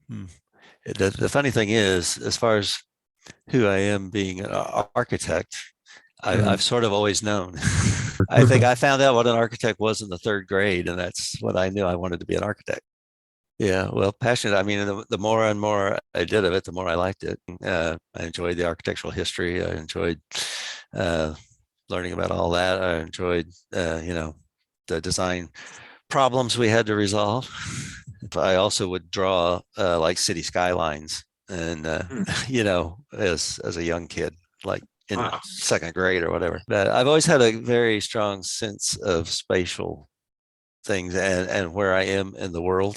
Hmm. The funny thing is, as far as who I am being an architect, I've sort of always known. I think I found out what an architect was in the third grade, and that's what I knew I wanted to be an architect. Yeah, well, passionate. I mean, the more and more I did of it, the more I liked it. I enjoyed the architectural history. I enjoyed uh, learning about all that. I enjoyed, the design problems we had to resolve. I also would draw like city skylines, and as a young kid, like in Wow. second grade or whatever. But I've always had a very strong sense of spatial things and where I am in the world.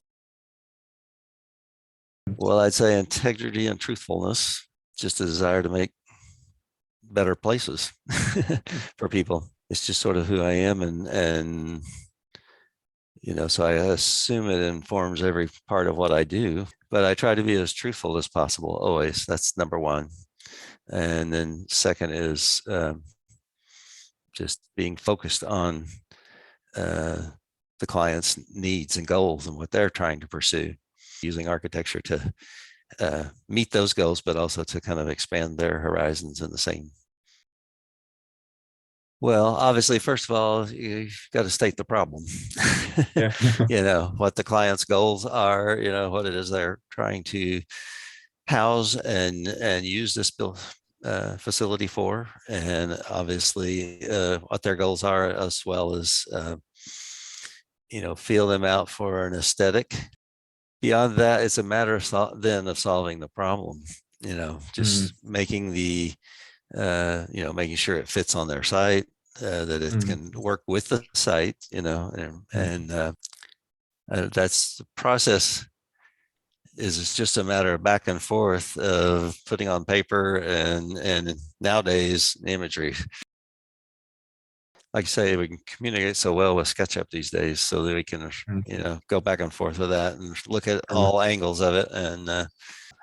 Well, I'd say integrity and truthfulness, just a desire to make better places for people. It's just sort of who I am, and so I assume it informs every part of what I do, but I try to be as truthful as possible always. That's number one. And then second is just being focused on uh, the client's needs and goals and what they're trying to pursue, using architecture to meet those goals, but also to kind of expand their horizons in the same. Well, obviously, first of all, you've got to state the problem. Yeah. What the client's goals are, what it is they're trying to house and use this facility for, and obviously what their goals are, as well as feel them out for an aesthetic. Beyond that, it's a matter of solving the problem. Just making making sure it fits on their site, that it can work with the site, and that's the process. Is just a matter of back and forth of putting on paper and nowadays imagery. Like I say, we can communicate so well with SketchUp these days, so that we can go back and forth with that and look at all angles of it, and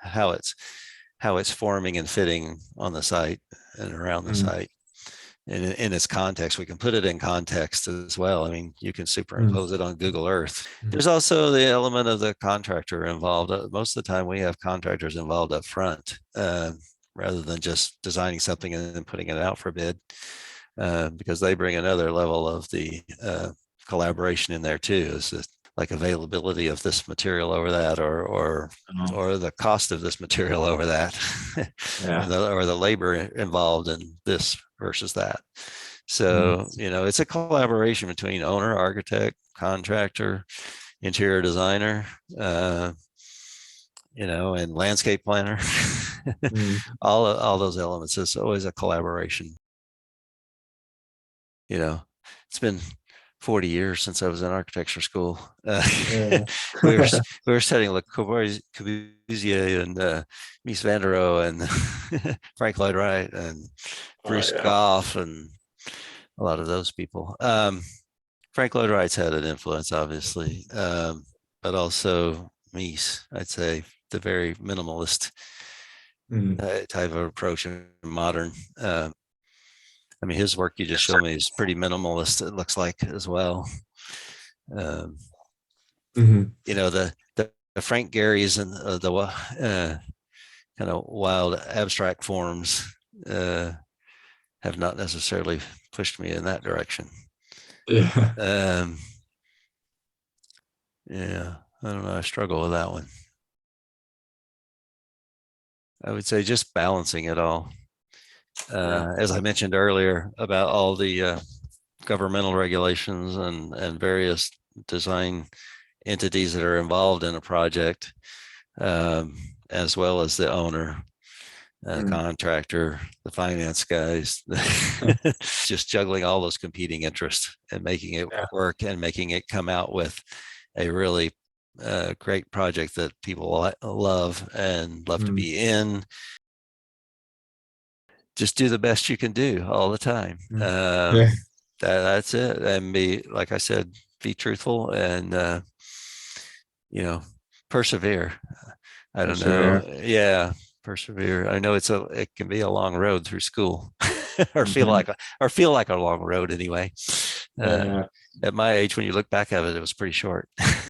how it's forming and fitting on the site and around the site. And in its context, we can put it in context as well. I mean, you can superimpose it on Google Earth. There's also the element of the contractor involved. Most of the time we have contractors involved up front, rather than just designing something and then putting it out for bid, because they bring another level of the collaboration in there too. Is that like availability of this material over that, or the cost of this material over that, or the labor involved in this versus that. So, it's a collaboration between owner, architect, contractor, interior designer, and landscape planner. All those elements. It's always a collaboration. It's been 40 years since I was in architecture school. we were studying Le Corbusier and Mies van der Rohe and Frank Lloyd Wright and Bruce Goff and a lot of those people. Frank Lloyd Wright's had an influence, obviously, but also Mies, I'd say, the very minimalist type of approach in modern. I mean, his work you just showed me is pretty minimalist, it looks like, as well. The Frank Gary's and the kind of wild abstract forms have not necessarily pushed me in that direction. Yeah, I don't know. I struggle with that one. I would say just balancing it all. As I mentioned earlier about all the governmental regulations and various design entities that are involved in a project, as well as the owner, contractor, the finance guys, just juggling all those competing interests and making it work and making it come out with a really great project that people love and love to be in. Just do the best you can do all the time. That's it. And be, like I said, be truthful and, persevere. I don't know. Yeah. Persevere. I know it can be a long road through school or feel like a long road anyway. At my age, when you look back at it, it was pretty short.